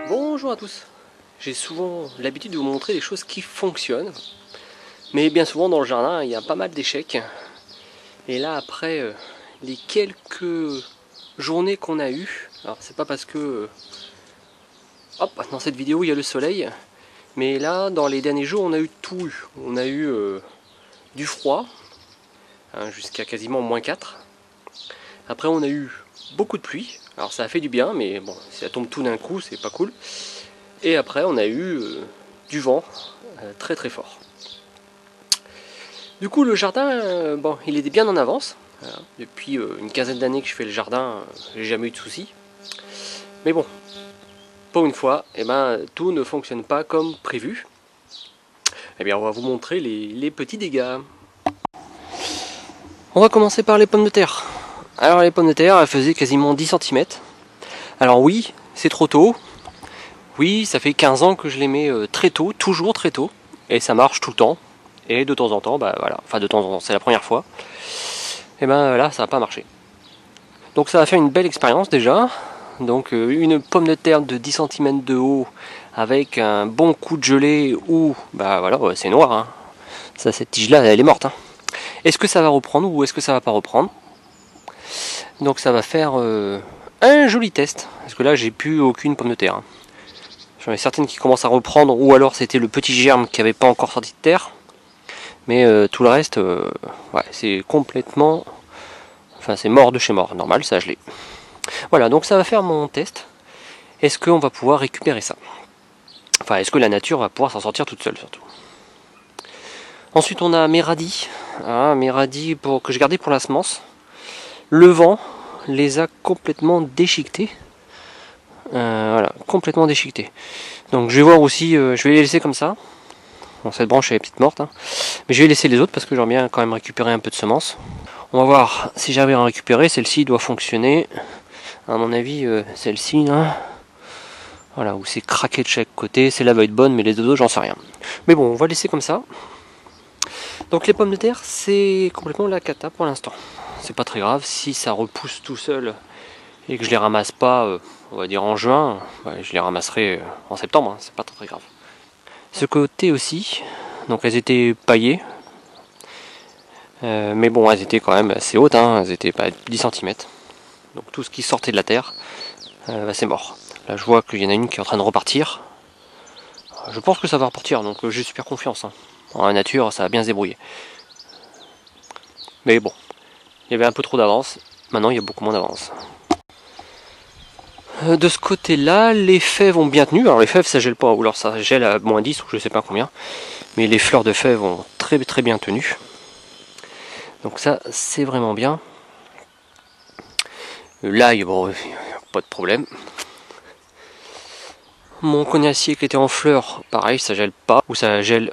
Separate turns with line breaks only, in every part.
Bonjour à tous. J'ai souvent l'habitude de vous montrer des choses qui fonctionnent, mais bien souvent dans le jardin il y a pas mal d'échecs. Et là après les quelques journées qu'on a eues, alors c'est pas parce que hop, dans cette vidéo il y a le soleil, mais là dans les derniers jours on a eu tout eu. On a eu du froid, hein, jusqu'à quasiment -4. Après on a eu beaucoup de pluie, alors ça a fait du bien, mais bon, si ça tombe tout d'un coup c'est pas cool. Et après on a eu du vent très très fort. Du coup le jardin, bon, il était bien en avance. Voilà. Depuis une quinzaine d'années que je fais le jardin, j'ai jamais eu de soucis. Mais bon, pour une fois, eh ben, tout ne fonctionne pas comme prévu. Eh bien on va vous montrer les petits dégâts. On va commencer par les pommes de terre. Alors les pommes de terre, elles faisaient quasiment 10 cm. Alors oui, c'est trop tôt. Oui, ça fait 15 ans que je les mets très tôt, toujours très tôt. Et ça marche tout le temps. Et de temps en temps, bah voilà, enfin de temps en temps, c'est la première fois. Et ben là, ça n'a pas marché. Donc ça va faire une belle expérience déjà. Donc une pomme de terre de 10 cm de haut avec un bon coup de gelée ou bah voilà, ouais, c'est noir. Hein. Ça, cette tige là, elle est morte. Hein. Est-ce que ça va reprendre ou est-ce que ça va pas reprendre? Donc ça va faire un joli test. Parce que là, j'ai plus aucune pomme de terre. Hein. J'en ai certaines qui commencent à reprendre, ou alors c'était le petit germe qui n'avait pas encore sorti de terre. Mais tout le reste, ouais, c'est complètement... Enfin, c'est mort de chez mort, normal, ça je l'ai. Voilà, donc ça va faire mon test. Est-ce qu'on va pouvoir récupérer ça? Enfin, est-ce que la nature va pouvoir s'en sortir toute seule, surtout? Ensuite, on a mes radis. Ah, mes radis que je gardais pour la semence. Le vent les a complètement déchiquetés. Voilà, complètement déchiquetés. Donc je vais voir aussi, je vais les laisser comme ça. Bon, cette branche elle est petite morte, hein. Mais je vais laisser les autres parce que j'aimerais bien quand même récupérer un peu de semences. On va voir si j'arrive à en récupérer. Celle-ci doit fonctionner. À mon avis, celle-ci, là, voilà, où c'est craqué de chaque côté, celle-là va être bonne, mais les deux autres, j'en sais rien. Mais bon, on va laisser comme ça. Donc les pommes de terre, c'est complètement la cata pour l'instant. C'est pas très grave si ça repousse tout seul et que je les ramasse pas, on va dire en juin, ouais, je les ramasserai en septembre, hein, c'est pas très grave. Ce côté aussi, donc elles étaient paillées, mais bon, elles étaient quand même assez hautes, hein, elles étaient pas 10 cm. Donc tout ce qui sortait de la terre, bah, c'est mort. Là je vois qu'il y en a une qui est en train de repartir. Je pense que ça va repartir, donc j'ai super confiance. Hein. En la nature, ça va bien se débrouiller. Mais bon, il y avait un peu trop d'avance, maintenant il y a beaucoup moins d'avance. De ce côté-là, les fèves ont bien tenu. Alors les fèves ça gèle pas, ou alors ça gèle à -10 ou je sais pas combien. Mais les fleurs de fèves ont très très bien tenu. Donc ça, c'est vraiment bien. L'ail, bon, pas de problème. Mon cognacier qui était en fleurs, pareil, ça gèle pas. Ou ça gèle,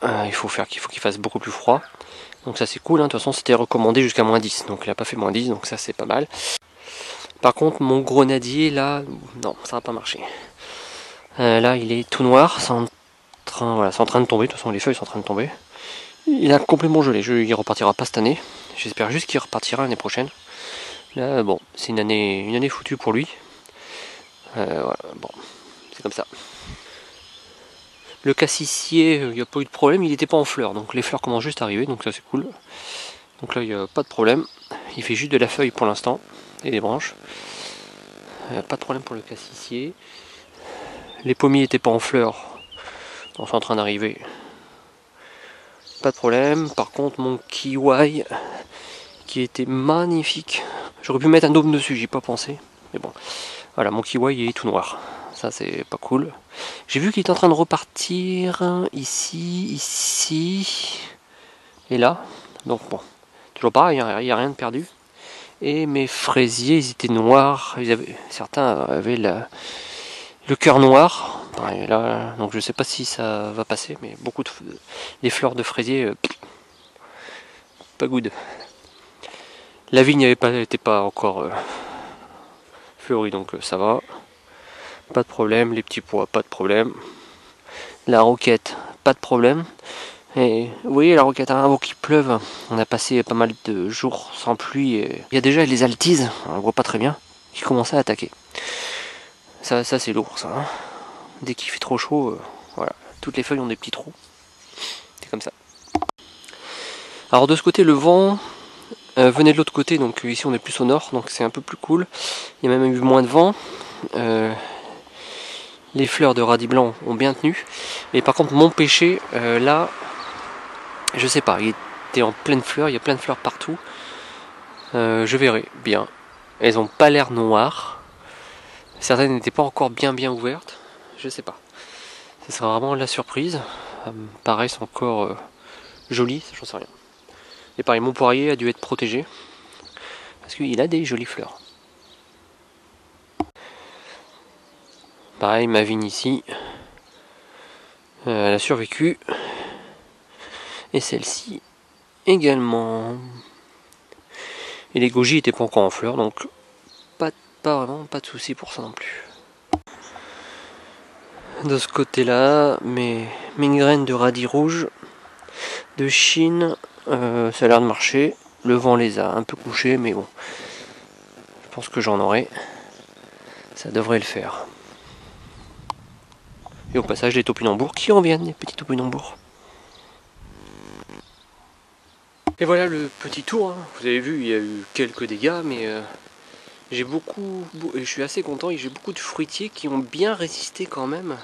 il faut qu'il fasse beaucoup plus froid. Donc ça c'est cool, hein. De toute façon c'était recommandé jusqu'à -10. Donc il n'a pas fait -10, donc ça c'est pas mal. Par contre mon grenadier là, non, ça va pas marcher. Là il est tout noir, c'est en train de tomber, de toute façon les feuilles sont en train de tomber. Il a complètement gelé, il repartira pas cette année. J'espère juste qu'il repartira l'année prochaine. Là bon, c'est une année foutue pour lui. Voilà, bon, c'est comme ça. Le cassissier, il n'y a pas eu de problème, il n'était pas en fleurs, donc les fleurs commencent juste à arriver, donc ça c'est cool. Donc là il n'y a pas de problème, il fait juste de la feuille pour l'instant, et des branches. Pas de problème pour le cassissier. Les pommiers n'étaient pas en fleurs, ils sont en train d'arriver. Pas de problème, par contre mon kiwi, qui était magnifique, j'aurais pu mettre un dôme dessus, j'y ai pas pensé, mais bon. Voilà, mon kiwi est tout noir. Ça, c'est pas cool. J'ai vu qu'il est en train de repartir ici et là. Donc bon, toujours pareil, il n'y a rien de perdu. Et mes fraisiers, ils étaient noirs. Certains avaient le cœur noir. Pareil, là, donc je sais pas si ça va passer, mais les fleurs de fraisier, pas good. La vigne n'était pas encore fleurie, donc ça va. Pas de problème, les petits pois, pas de problème. La roquette, pas de problème. Et vous voyez la roquette, avant qu'il pleuve, on a passé pas mal de jours sans pluie. Et il y a déjà les altises, on voit pas très bien, qui commençaient à attaquer. Ça c'est lourd ça. Hein. Dès qu'il fait trop chaud, voilà, toutes les feuilles ont des petits trous. C'est comme ça. Alors de ce côté, le vent venait de l'autre côté, donc ici on est plus au nord, donc c'est un peu plus cool. Il y a même eu moins de vent. Les fleurs de radis blanc ont bien tenu. Et par contre, mon pêcher, là, je sais pas, il était en pleine fleur, il y a plein de fleurs partout. Je verrai bien. Elles n'ont pas l'air noires. Certaines n'étaient pas encore bien ouvertes. Je sais pas. Ce sera vraiment la surprise. Pareil, c'est encore joli, j'en sais rien. Et pareil, mon poirier a dû être protégé. Parce qu'il a des jolies fleurs. Pareil, ma vigne ici. Elle a survécu. Et celle-ci également. Et les goji n'étaient pas encore en fleurs, donc pas de souci pour ça non plus. De ce côté-là, mes graines de radis rouge de Chine, ça a l'air de marcher. Le vent les a un peu couchés, mais bon, je pense que j'en aurai. Ça devrait le faire. Et au passage, les topinambours qui reviennent, les petits topinambours. Et voilà le petit tour. Vous avez vu, il y a eu quelques dégâts, mais j'ai je suis assez content. J'ai beaucoup de fruitiers qui ont bien résisté quand même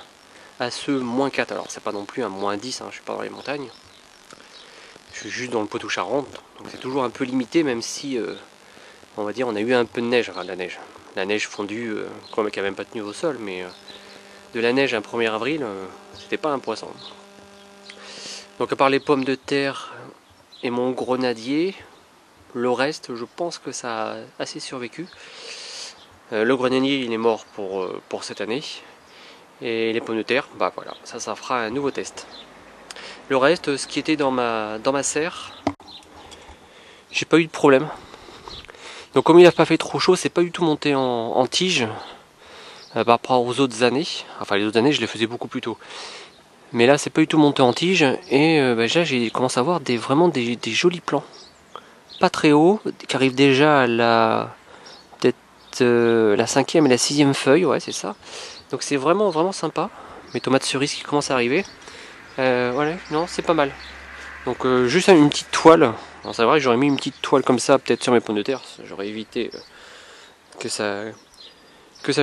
à ce -4. Alors c'est pas non plus un -10, je suis pas dans les montagnes. Je suis juste dans le Poitou-Charentes, donc c'est toujours un peu limité, même si on va dire on a eu un peu de neige, enfin de la neige fondue, qui n'a même pas tenu au sol, mais de la neige un 1er avril, c'était pas un poisson. Donc à part les pommes de terre et mon grenadier, le reste, je pense que ça a assez survécu. Le grenadier, il est mort pour cette année. Et les pommes de terre, bah voilà, ça fera un nouveau test. Le reste, ce qui était dans ma serre, j'ai pas eu de problème. Donc comme il n'a pas fait trop chaud, c'est pas du tout monté en tige par rapport aux autres années. Enfin les autres années, je les faisais beaucoup plus tôt. Mais là, c'est pas du tout monté en tige. Et déjà, j'ai commencé à voir vraiment des jolis plants. Pas très hauts, qui arrivent déjà à la 5e et la 6e feuille, ouais c'est ça. Donc c'est vraiment sympa. Mes tomates cerises qui commencent à arriver. Ouais, non, c'est pas mal. Donc juste une petite toile. C'est vrai que j'aurais mis une petite toile comme ça, peut-être sur mes pommes de terre. J'aurais évité que ça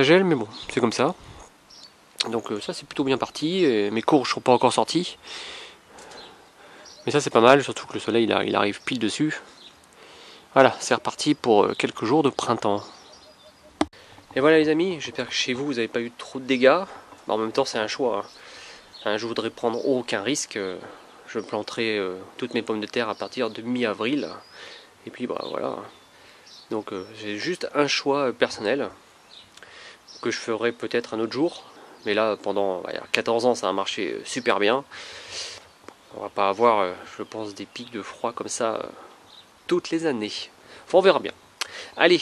gèle, mais bon, c'est comme ça. Donc ça c'est plutôt bien parti. Et mes courges sont pas encore sorties. Mais ça c'est pas mal, surtout que le soleil il arrive pile dessus. Voilà, c'est reparti pour quelques jours de printemps. Et voilà les amis, j'espère que chez vous, vous n'avez pas eu trop de dégâts. En même temps, c'est un choix. Je voudrais prendre aucun risque. Je planterai toutes mes pommes de terre à partir de mi-avril. Et puis bah voilà. Donc j'ai juste un choix personnel que je ferai peut-être un autre jour. Mais là, pendant 14 ans, ça a marché super bien. On va pas avoir, je pense, des pics de froid comme ça toutes les années. Enfin, on verra bien. Allez,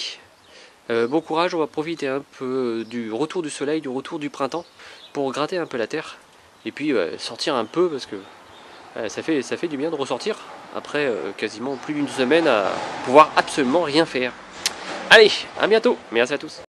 bon courage, on va profiter un peu du retour du soleil, du retour du printemps, pour gratter un peu la terre. Et puis sortir un peu, parce que ça fait du bien de ressortir, après quasiment plus d'une semaine à pouvoir absolument rien faire. Allez, à bientôt, merci à tous.